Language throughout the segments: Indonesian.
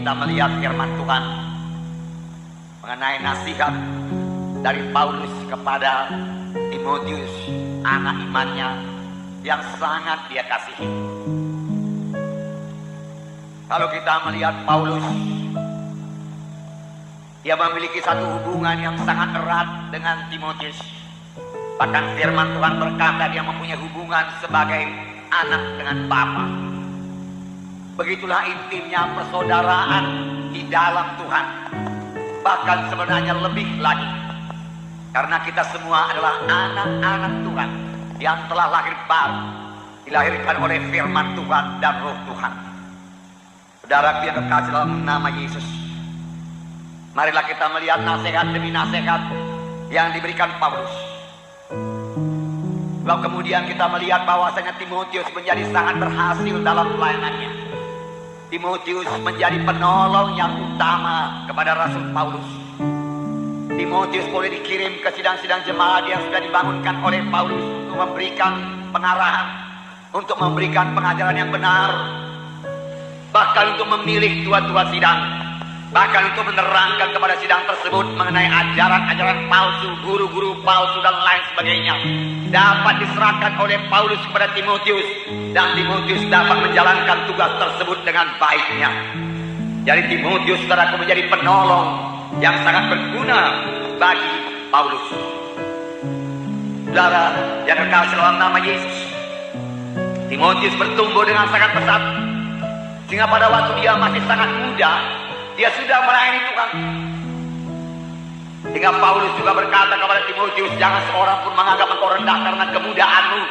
kita melihat firman Tuhan mengenai nasihat dari Paulus kepada Timotius, anak imannya yang sangat dia kasihi. Kalau kita melihat Paulus, dia memiliki satu hubungan yang sangat erat dengan Timotius. Bahkan firman Tuhan berkata dia mempunyai hubungan sebagai anak dengan bapa. Begitulah intimnya persaudaraan di dalam Tuhan. Bahkan sebenarnya lebih lagi, karena kita semua adalah anak-anak Tuhan yang telah lahir baru, dilahirkan oleh firman Tuhan dan roh Tuhan. Saudara yang kekasih dalam nama Yesus, marilah kita melihat nasihat demi nasihat yang diberikan Paulus. Lalu kemudian kita melihat bahwasanya Timotius menjadi sangat berhasil dalam pelayanannya. Timotius menjadi penolong yang utama kepada Rasul Paulus. Timotius boleh dikirim ke sidang-sidang jemaat yang sudah dibangunkan oleh Paulus untuk memberikan pengarahan, untuk memberikan pengajaran yang benar, bahkan untuk memilih tua-tua sidang, bahkan untuk menerangkan kepada sidang tersebut mengenai ajaran-ajaran palsu, guru-guru palsu dan lain sebagainya, dapat diserahkan oleh Paulus kepada Timotius, dan Timotius dapat menjalankan tugas tersebut dengan baiknya. Jadi Timotius, saudaraku, menjadi penolong yang sangat berguna bagi Paulus. Saudara yang kekasih dalam nama Yesus, Timotius bertumbuh dengan sangat pesat, sehingga pada waktu dia masih sangat muda, dia sudah melayani Tuhan. Sehingga Paulus juga berkata kepada Timotius, jangan seorang pun menganggap engkau rendah karena kemudaanmu.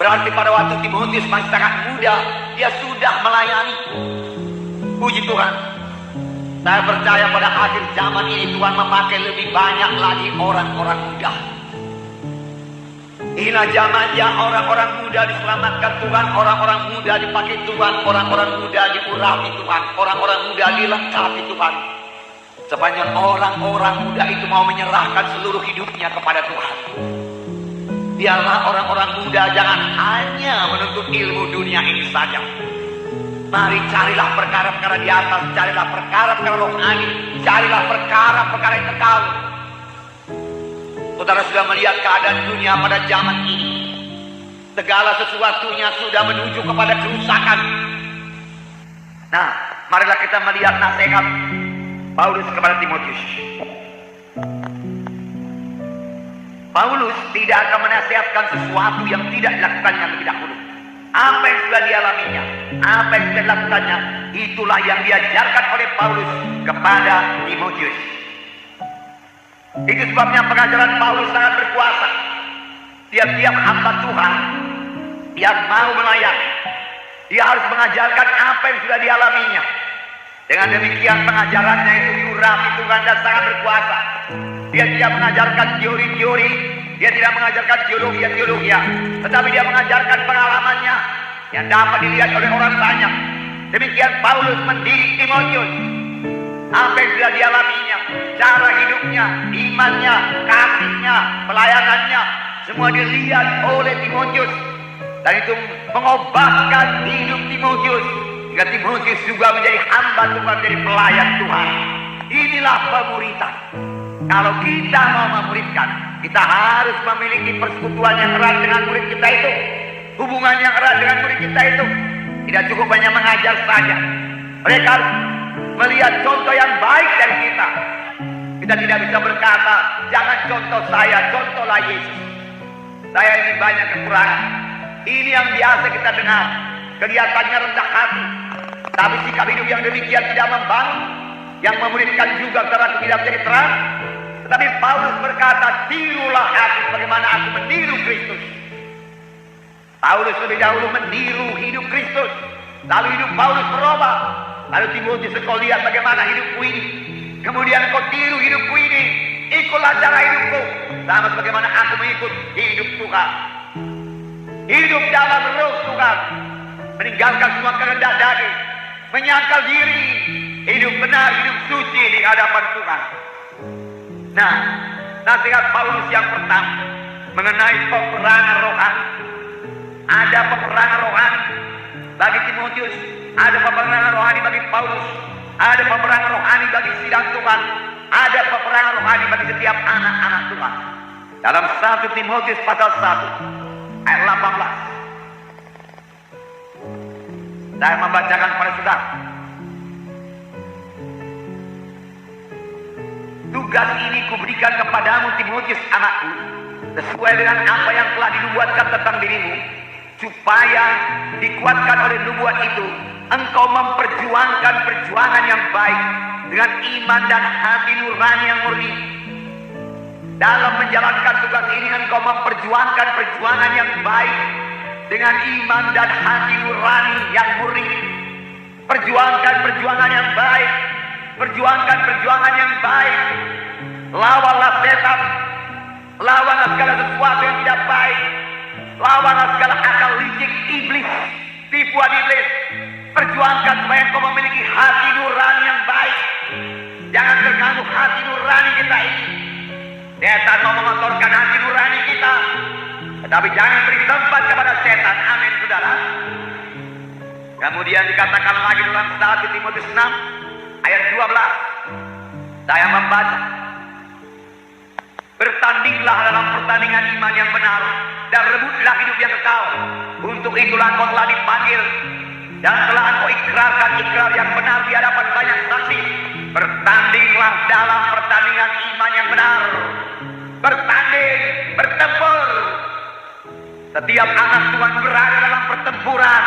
Berarti pada waktu Timotius masih sangat muda, dia sudah melayani. Puji Tuhan. Saya percaya pada akhir zaman ini Tuhan memakai lebih banyak lagi orang-orang muda. Inilah zamannya orang-orang muda diselamatkan Tuhan, orang-orang muda dipakai Tuhan, orang-orang muda diurapi Tuhan, orang-orang muda dilengkapi Tuhan. Sepanjang orang-orang muda itu mau menyerahkan seluruh hidupnya kepada Tuhan. Biarlah orang-orang muda jangan hanya menuntut ilmu dunia ini saja. Mari carilah perkara-perkara di atas, carilah perkara-perkara rohani, carilah perkara-perkara yang kekal. Saudara sudah melihat keadaan dunia pada zaman ini. Segala sesuatunya sudah menuju kepada kerusakan. Nah, marilah kita melihat nasihat Paulus kepada Timotius. Paulus tidak akan menasihatkan sesuatu yang tidak dilakukannya lebih dahulu. Apa yang sudah dialaminya, apa yang sudah dilakukannya, itulah yang diajarkan oleh Paulus kepada Timotius. Itu sebabnya pengajaran Paulus sangat berkuasa. Tiap-tiap hamba Tuhan yang mau melayani, dia harus mengajarkan apa yang sudah dialaminya. Dengan demikian pengajarannya itu diurapi Tuhan dan sangat berkuasa. Dia tidak mengajarkan teori-teori, dia tidak mengajarkan teologi, tetapi dia mengajarkan pengalamannya yang dapat dilihat oleh orang banyak. Demikian Paulus mendidik Timotius. Apa yang sudah dialaminya, cara hidupnya, imannya, kasihnya, pelayanannya, semua dilihat oleh Timotius. Dan itu mengubahkan hidup Timotius, hingga Timotius juga menjadi hamba Tuhan, menjadi pelayan Tuhan. Inilah pemuritan. Kalau kita mau memuridkan, kita harus memiliki persekutuan yang erat dengan murid kita itu, hubungan yang erat dengan murid kita itu. Tidak cukup hanya mengajar saja. Mereka harus melihat contoh yang baik dari kita. Kita tidak bisa berkata, jangan contoh saya, contohlah Yesus. Saya ini banyak kekurangan. Ini yang biasa kita dengar. Kelihatannya rendah hati, tapi sikap hidup yang demikian tidak membangun. Yang memuridkan juga karena tidak menjadi terang. Tetapi Paulus berkata, tirulah aku bagaimana aku meniru Kristus. Paulus lebih dahulu meniru hidup Kristus, lalu hidup Paulus berubah. Lalu Timotius, kau lihat bagaimana hidupku ini, kemudian kau tiru hidupku ini, ikutlah cara hidupku sama sebagaimana aku mengikut hidup Tuhan. Hidup dalam roh Tuhan, meninggalkan semua kehendak daging, menyangkal diri, hidup benar, hidup suci di hadapan Tuhan. Nah, nasihat Paulus yang pertama mengenai peperangan rohani. Ada peperangan rohani bagi Timotius, ada peperangan rohani bagi Paulus. Ada peperangan rohani bagi sidang Tuhan. Ada peperangan rohani bagi setiap anak-anak Tuhan. Dalam 1 Timotius pasal 1 ayat 18. Saya membacakan kepada saudara. Tugas ini kuberikan kepadamu Timotius anakku, sesuai dengan apa yang telah dinubuatkan tentang dirimu, supaya dikuatkan oleh nubuat itu, engkau memperjuangkan perjuangan yang baik dengan iman dan hati nurani yang murni. Dalam menjalankan tugas ini, engkau memperjuangkan perjuangan yang baik dengan iman dan hati nurani yang murni. Perjuangkan perjuangan yang baik. Perjuangkan perjuangan yang baik. Lawanlah setan. Lawanlah segala sesuatu yang tidak baik. Lawanlah segala akal licik iblis, tipuan iblis. Perjuangkan supaya engkau memiliki hati nurani yang baik. Jangan terganggu hati nurani kita ini. Setan mau mengotorkan hati nurani kita, tetapi jangan beri tempat kepada setan. Amin, saudara. Kemudian dikatakan lagi dalam 1 Timotius 6 ayat 12. Saya membaca, bertandinglah dalam pertandingan iman yang benar, dan rebutlah hidup yang kekal. Untuk itulah engkau telah dipanggil, dan telah engkau ikrarkan ikrar yang benar di hadapan banyak saksi. Bertandinglah dalam pertandingan iman yang benar. Bertanding, bertempur. Setiap anak Tuhan berada dalam pertempuran.